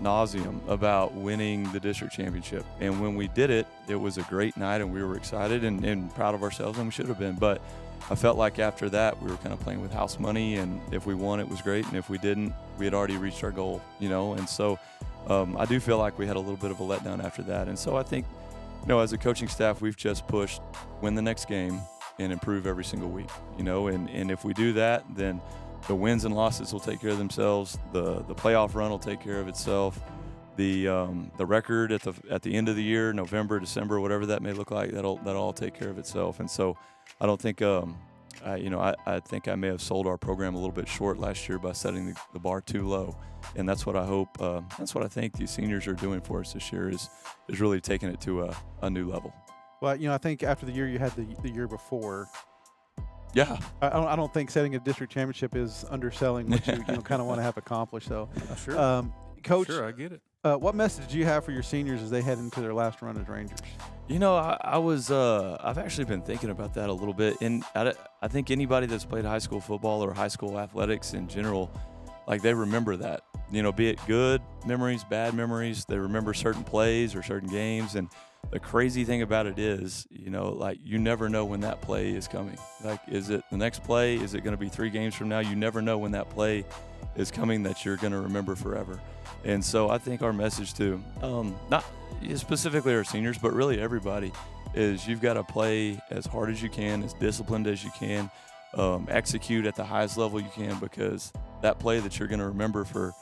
nauseum about winning the district championship, and when we did it, it was a great night, and we were excited and proud of ourselves, and we should have been. But I felt like after that, we were kind of playing with house money, and if we won, it was great, and if we didn't, we had already reached our goal, and so I do feel like we had a little bit of a letdown after that. And so I think, as a coaching staff, we've just pushed win the next game and improve every single week, and if we do that, then the wins and losses will take care of themselves. The playoff run will take care of itself. The record at the end of the year, November, December, whatever that may look like, that'll all take care of itself. And so I don't think I think I may have sold our program a little bit short last year by setting the bar too low, and that's what I hope. That's what I think these seniors are doing for us this year is really taking it to a new level. Well, I think after the year you had the year before. Yeah, I don't think setting a district championship is underselling what you kind of want to have accomplished. So, sure, Coach, sure, I get it. What message do you have for your seniors as they head into their last run as Rangers? I've actually been thinking about that a little bit, and I think anybody that's played high school football or high school athletics in general, like they remember that, be it good memories, bad memories, they remember certain plays or certain games. And the crazy thing about it is, like you never know when that play is coming. Like, is it the next play? Is it going to be 3 games from now? You never know when that play is coming that you're going to remember forever. And so I think our message to, not specifically our seniors, but really everybody, is you've got to play as hard as you can, as disciplined as you can. execute at the highest level you can, because that play that you're going to remember for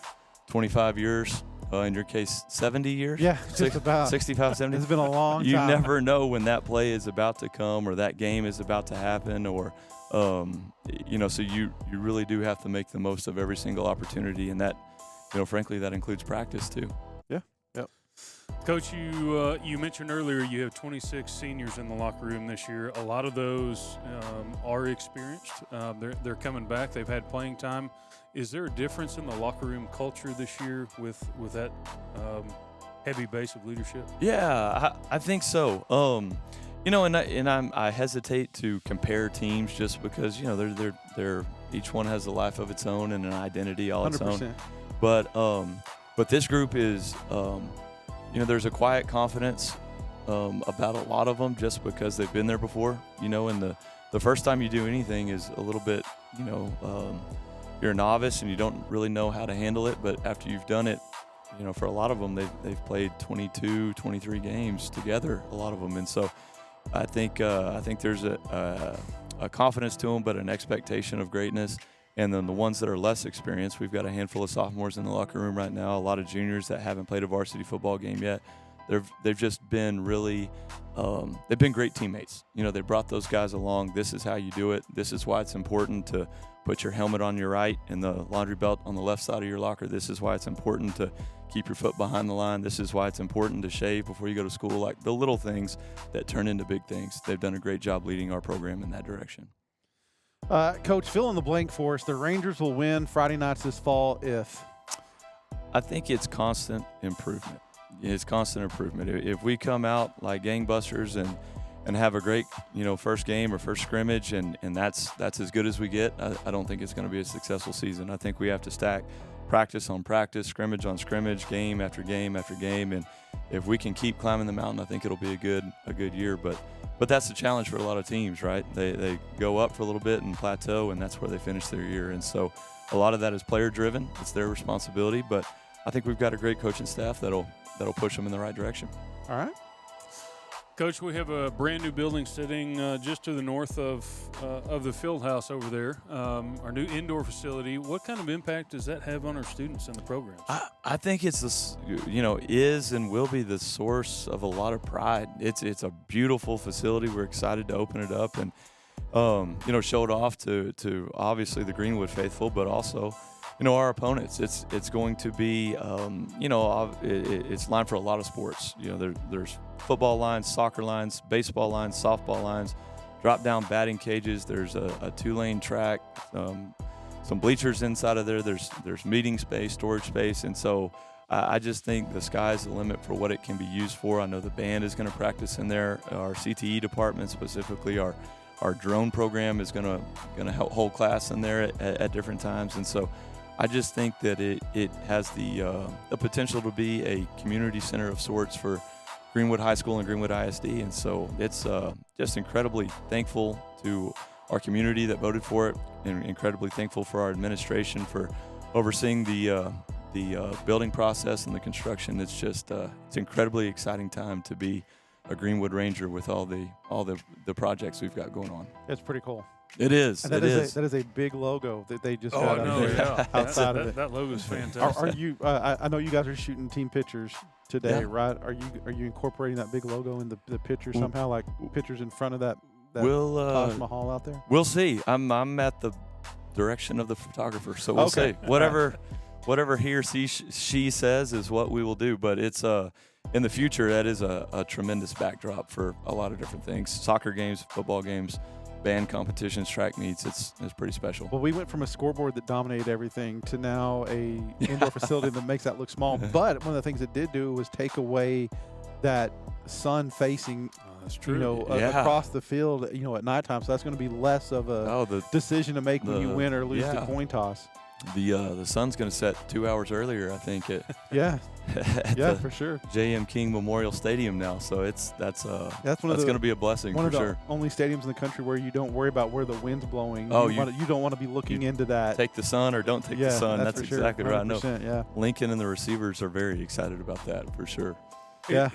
25 years, in your case, 70 years? Yeah, just about. 65, 70? It's been a long time. You never know when that play is about to come or that game is about to happen, or, so you really do have to make the most of every single opportunity, and that, frankly, that includes practice too. Yeah. Yep. Coach, you mentioned earlier you have 26 seniors in the locker room this year. A lot of those are experienced. They're coming back. They've had playing time. Is there a difference in the locker room culture this year with that heavy base of leadership? Yeah, I think so. I hesitate to compare teams just because they're each one has a life of its own and an identity all its 100%. own. But this group is, there's a quiet confidence about a lot of them just because they've been there before. And the first time you do anything is a little bit, you're a novice and you don't really know how to handle it. But after you've done it, for a lot of them, they've played 22, 23 games together, a lot of them. And so I think there's a confidence to them, but an expectation of greatness. And then the ones that are less experienced, we've got a handful of sophomores in the locker room right now, a lot of juniors that haven't played a varsity football game yet. They've just been really they've been great teammates. They brought those guys along. This is how you do it. This is why it's important to put your helmet on your right and the laundry belt on the left side of your locker. This is why it's important to keep your foot behind the line. This is why it's important to shave before you go to school. Like the little things that turn into big things. They've done a great job leading our program in that direction. Coach, fill in the blank for us. The Rangers will win Friday nights this fall if? I think it's constant improvement. It's constant improvement. If we come out like gangbusters and have a great, first game or first scrimmage and that's as good as we get, I don't think it's going to be a successful season. I think we have to stack practice on practice, scrimmage on scrimmage, game after game after game. And if we can keep climbing the mountain, I think it'll be a good year. But that's the challenge for a lot of teams, right? They go up for a little bit and plateau, and that's where they finish their year. And so a lot of that is player driven. It's their responsibility. But I think we've got a great coaching staff that'll push them in the right direction. All right. Coach, we have a brand new building sitting just to the north of the field house over there, our new indoor facility. What kind of impact does that have on our students and the programs? I think it's is and will be the source of a lot of pride. It's a beautiful facility. We're excited to open it up and show it off to obviously the Greenwood faithful, but also our opponents. It's going to be it's lined for a lot of sports. There's football lines, soccer lines, baseball lines, softball lines, drop down batting cages. There's a 2-lane track, some bleachers inside of there. There's meeting space, storage space, and so I just think the sky's the limit for what it can be used for. I know the band is going to practice in there. Our CTE department, specifically our drone program, is going to help hold class in there at different times, and so I just think that it has the potential to be a community center of sorts for Greenwood High School and Greenwood ISD. And so it's just incredibly thankful to our community that voted for it, and incredibly thankful for our administration for overseeing the building process and the construction. It's just it's incredibly exciting time to be a Greenwood Ranger with all the projects we've got going on. It's pretty cool. It is. And that is a big logo that they just got out there yeah. outside of it. That logo is fantastic. Are you? I know you guys are shooting team pictures today, Yeah. right? Are you incorporating that big logo in the picture somehow, like pictures in front of that We'll Taj Mahal out there? we'll see. I'm at the direction of the photographer, so we'll Okay. see. Whatever he or she says is what we will do. But it's in the future, that is a tremendous backdrop for a lot of different things: soccer games, football games, band competitions, track meets. It's pretty special. Well, we went from a scoreboard that dominated everything to now a indoor facility that makes that look small. But one of the things it did do was take away that sun facing, That's true. Yeah. across the field, at nighttime. So that's going to be less of a decision to make when you win or lose the coin toss. The sun's going to set 2 hours earlier, I think, Yeah, at yeah, the for sure. J.M. King Memorial Stadium now. So that's going to be a blessing One for of the sure. only stadiums in the country where you don't worry about where the wind's blowing. Oh, you don't want to be looking into that. Take the sun or don't take the sun. That's for sure. exactly right. I know 100%, yeah. Lincoln and the receivers are very excited about that for sure. Yeah.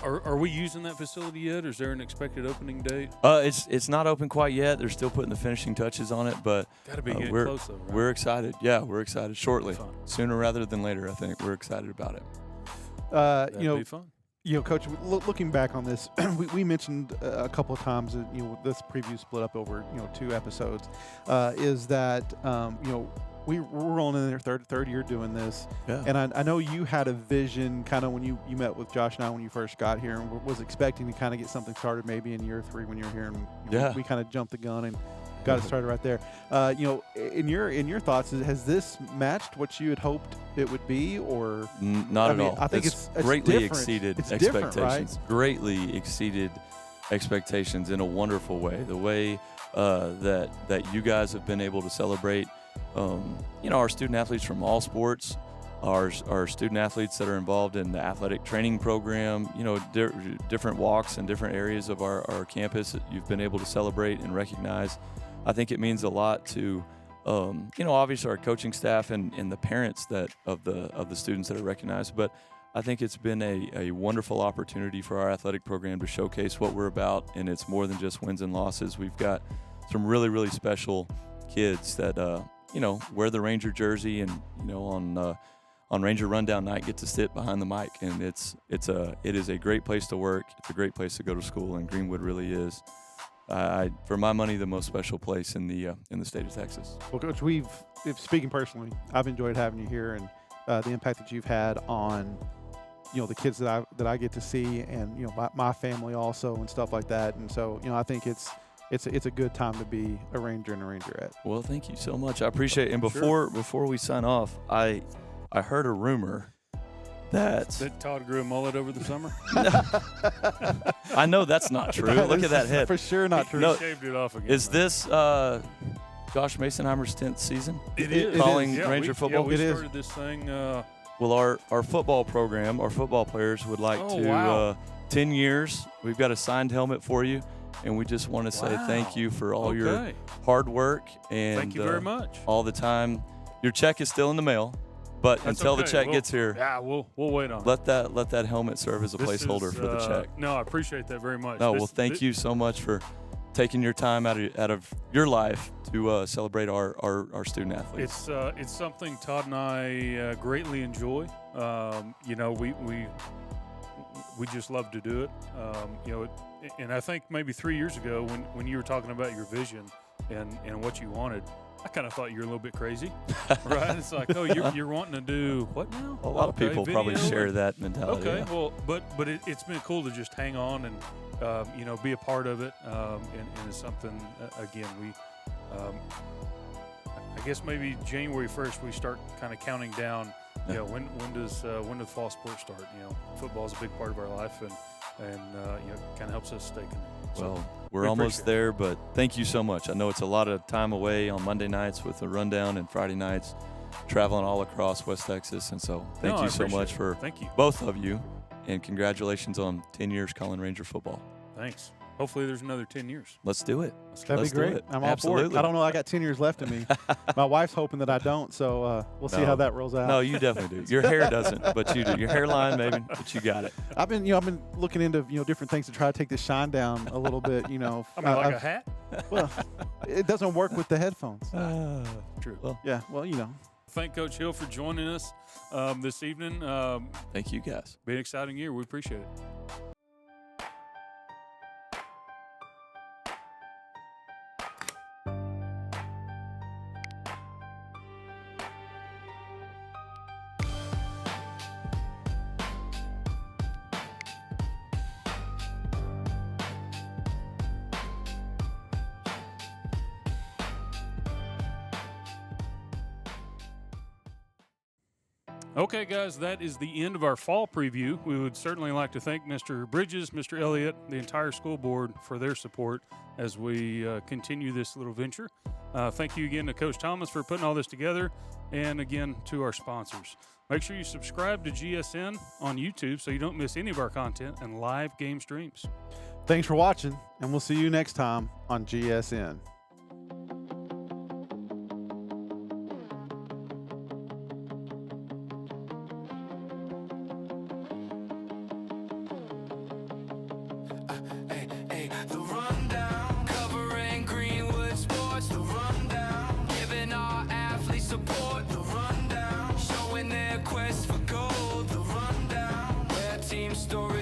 Are we using that facility yet, or is there an expected opening date? It's not open quite yet. They're still putting the finishing touches on it, but Got to be getting we're close, though, right? we're excited. Yeah, we're excited. Shortly, Fun. sooner rather than later. I think we're excited about it. That'd be fun. Coach, looking back on this, we mentioned a couple of times that, this preview split up over, 2 episodes, is that, we're rolling in their third year doing this. Yeah. And I know you had a vision kind of when you met with Josh and I when you first got here, and was expecting to kind of get something started maybe in year 3 when you were here. And Yeah. we kind of jumped the gun and got it started right there. In your thoughts, has this matched what you had hoped it would be, or Not at all. I think it's greatly different. exceeded It's different, expectations. Greatly exceeded expectations in a wonderful way. The way that you guys have been able to celebrate, our student athletes from all sports, our student athletes that are involved in the athletic training program, different walks and different areas of our campus that you've been able to celebrate and recognize. I think it means a lot to, obviously our coaching staff and the parents of the students that are recognized. But I think it's been a wonderful opportunity for our athletic program to showcase what we're about, and it's more than just wins and losses. We've got some really, really special kids that, wear the Ranger jersey and, on Ranger Rundown night get to sit behind the mic, and it is a great place to work. It's a great place to go to school, and Greenwood really is, for my money, the most special place in the state of Texas. Well, Coach, speaking personally, I've enjoyed having you here, and the impact that you've had on, the kids that I get to see, and my family also, and stuff like that. And so, I think it's a good time to be a Ranger and a Rangerette. Well, thank you so much. I appreciate it. And before we sign off, I heard a rumor that Todd grew a mullet over the summer. I know that's not true. Look at that head. For sure not true. No, He shaved it off again. Is this Josh Masonheimer's 10th season? It is. Calling Yeah, Ranger football? We It is. started this thing. Well, our football program, our football players would like Oh, to wow. 10 years. We've got a signed helmet for you, and we just want to say thank you for all your Okay. hard work and Thank you very much. all the time. Your check is still in the mail, but That's until the okay. check We'll- gets here, Yeah, we'll wait on it. let that helmet serve as a This placeholder is, for the check. No, I appreciate that very much. No, well, thank you so much for taking your time out of your life to celebrate our student athletes. It's something Todd and I greatly enjoy. We just love to do it. And I think maybe 3 years ago when you were talking about your vision and what you wanted, I kind of thought you were a little bit crazy, right? It's like, oh, you're wanting to do what now? A lot of people probably video? share that mentality. Okay, yeah. well, but it's been cool to just hang on and be a part of it, and it's something again we. I guess maybe January 1st we start kind of counting down. Yeah. When does fall sports start? Football is a big part of our life, and kind of helps us stay connected. So Well, we we're almost appreciate there, but thank you so much. I know it's a lot of time away on Monday nights with the rundown and Friday nights, traveling all across West Texas, and so thank No, I you so appreciate much it. for Thank you. both of you, and congratulations on 10 years calling Ranger football. Thanks. Hopefully, there's another 10 years. Let's do it. That'd Let's be do great. it. I'm all Absolutely. for it. I don't know. I got 10 years left in me. My wife's hoping that I don't, so we'll see No. how that rolls out. No, you definitely do. Your hair doesn't, but you do. Your hairline, maybe, but you got it. I've been looking into different things to try to take this shine down a little bit. I mean, like a hat. Well, it doesn't work with the headphones. True. Well, Yeah, well, Thank Coach Hill for joining us this evening. thank you guys. Been an exciting year. We appreciate it. Okay, guys, that is the end of our fall preview. We would certainly like to thank Mr. Bridges, Mr. Elliott, the entire school board for their support as we continue this little venture. Thank you again to Coach Thomas for putting all this together, and again to our sponsors. Make sure you subscribe to GSN on YouTube so you don't miss any of our content and live game streams. Thanks for watching, and we'll see you next time on GSN. The rundown, covering Greenwood sports. The rundown, giving our athletes support. The rundown, showing their quest for gold. The rundown, where team stories